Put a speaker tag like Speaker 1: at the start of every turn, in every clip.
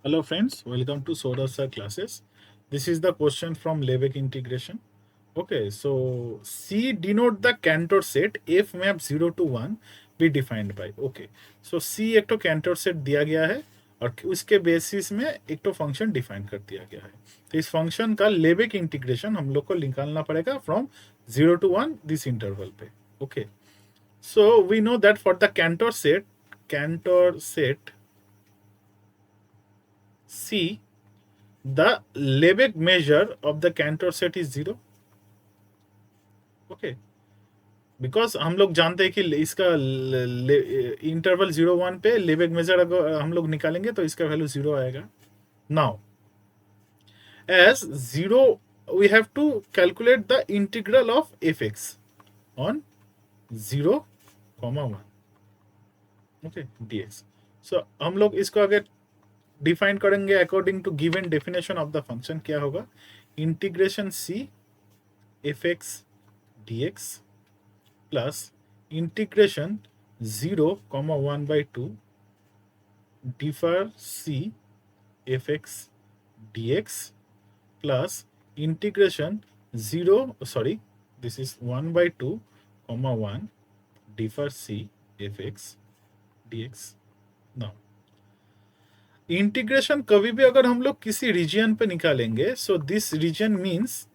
Speaker 1: Hello friends, welcome to Soda Sir classes. This is the question from Lebesgue integration. Okay, so C denote the Cantor set F map 0 to 1 be defined by. Okay, so C एक तो Cantor set दिया गया है और उसके basis में एक तो फंक्शन डिफाइन कर दिया गया है. तो इस फंक्शन का लेबेक इंटीग्रेशन हम लोग को निकालना पड़ेगा फ्रॉम 0 to 1 दिस इंटरवल पे. Okay, so we know that for the Cantor set C, the Lebesgue measure of the Cantor set is 0. Okay, because हम लोग जानते हैं कि इसका इंटरवल 0 1 पे लेबेग मेजर अगर हम लोग निकालेंगे तो इसका वैल्यू 0 आएगा. Now as 0 we have to calculate the integral of f x on 0, 1. Okay, d x. So हम लोग इसको अगर डिफाइन करेंगे according to given definition of the function, क्या होगा? Integration c f x d x plus integration 0, 1 by 2 differ c fx dx plus integration 0, sorry, this is 1 by 2, 1 differ c fx dx. now integration कभी भी अगर हम लोग किसी reason पे निकालेंगे, सो दिस रीजन मीन्स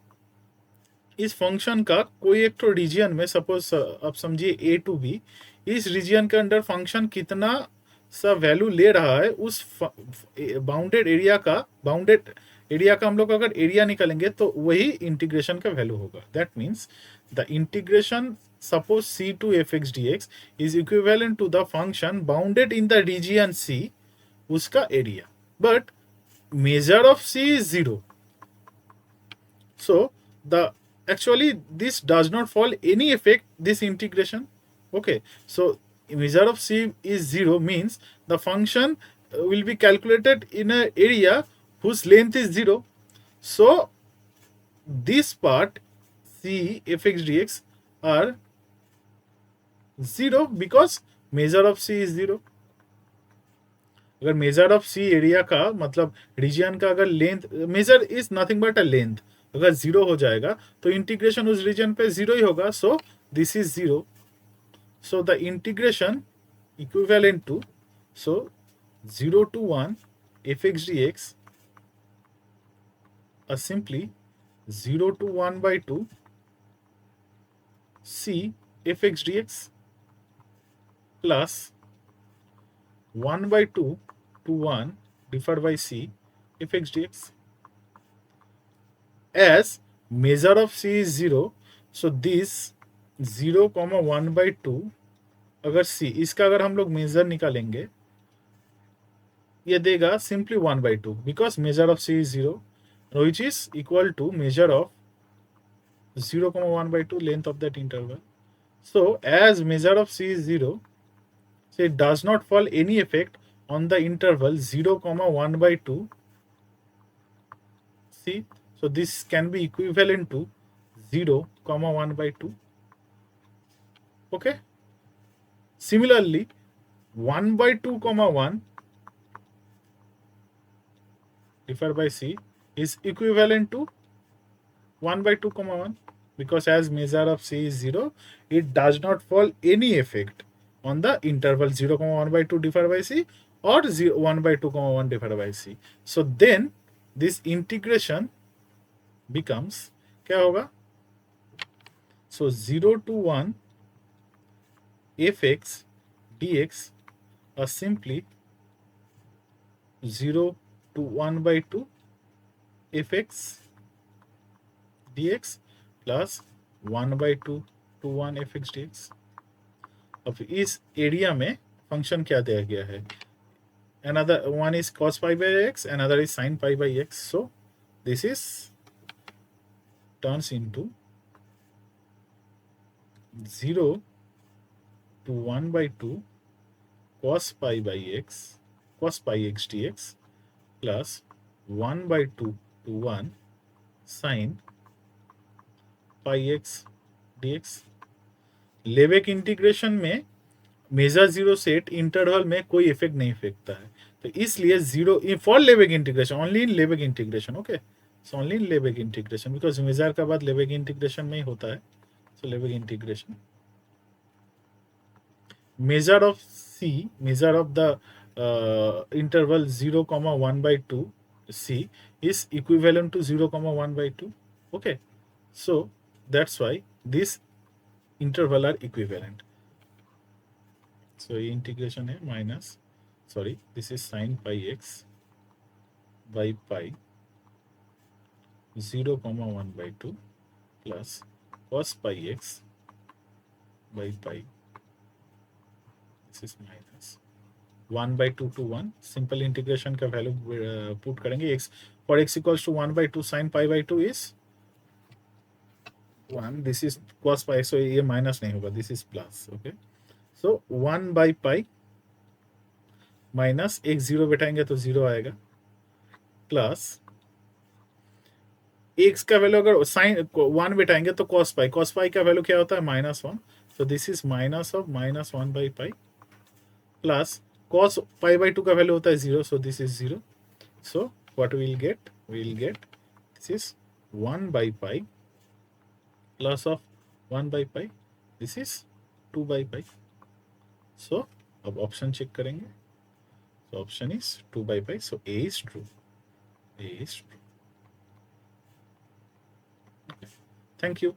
Speaker 1: इस फंक्शन का कोई एक तो रीजन में, सपोज आप समझिए ए टू बी, इस रीजन के अंदर फंक्शन कितना सा वैल्यू ले रहा है उस बाउंडेड एरिया का हम लोग अगर एरिया निकालेंगे तो वही इंटीग्रेशन का वैल्यू होगा. That means the integration suppose c to f x d x is equivalent to the function bounded in the region c, उसका एरिया. But measure of c is 0, so the actually this does not fall any effect this integration. Okay, so measure of c is 0 means the function will be calculated in an area whose length is 0. So this part c fx dx are 0 because measure of c is 0. अगर major of C area का मतलब region का अगर length, measure is nothing but a length, अगर 0 हो जाएगा तो integration उस रीजन पे 0 ही होगा. So this is 0. So the integration equivalent to, so 0 to 1 fx dx are simply 0 to 1 by 2 c fx dx plus 1 by 2 to 1 divided by c fx dx. As measure of c is 0, so this 0, 1 by 2, अगर c इसका अगर हम लोग major निकालेंगे, ये देगा simply 1 by 2 because measure of c is 0, which is equal to measure of 0, 1 by 2 length of that interval. So as measure of c is 0, so it does not fall any effect on the interval 0, 1 by 2 c. So this can be equivalent to 0, 1 by 2. Okay. Similarly, 1 by 2, 1 divided by c is equivalent to 1 by 2, 1 because as measure of c is 0, it does not fall any effect on the interval 0, 1 by 2 divided by c or 0, 1 by 2, 1 divided by c. So then this integration becomes क्या होगा? So 0 to 1 fx dx are simply 0 to 1 by 2 fx dx plus 1 by 2 to 1 fx dx. अब इस area में function क्या दिया गया है? Another one is cos pi by x, another is sin pi by x. So this is turns into 0 to 1 by 2 cos pi by x, cos pi x dx plus 1 by 2 to 1 sin pi x dx. Lebesgue integration में measure 0 set interval में कोई effect नहीं फेंकता है, तो इसलिए zero for Lebesgue integration, only in Lebesgue integration, okay, so only in Lebesgue integration, because measure का बाद लेवेग इंटीग्रेशन में ही होता है, so Lebesgue integration measure of c, measure of the interval 0 comma 1 by 2 c is equivalent to 0 comma 1 by 2, okay, so that's why this interval are equivalent. So integration है minus, sorry, this is sin pi x by pi 0 comma 1 by 2 plus cos pi x by pi, this is minus 1 by 2 to 1, simple integration का value put करेंगे, x for x equals to 1 by 2 sin pi by 2 is 1, this is cos pi, so ये minus नहीं होगा, this is plus, okay, so 1 by pi minus एक zero बैठाएंगे तो zero आएगा, plus x का value अगर sign 1 बैठाएंगे तो cos पाई का वैल्यू क्या होता है, -1, so this is minus of -1 by pi plus cos pi by 2 का वैल्यू होता है 0, so this is 0, so what we will get this is 1 by pi plus of 1 by pi, this is 2 by pi, so अब option check करेंगे, so option is 2 by pi, so A is true, A is true. Thank you.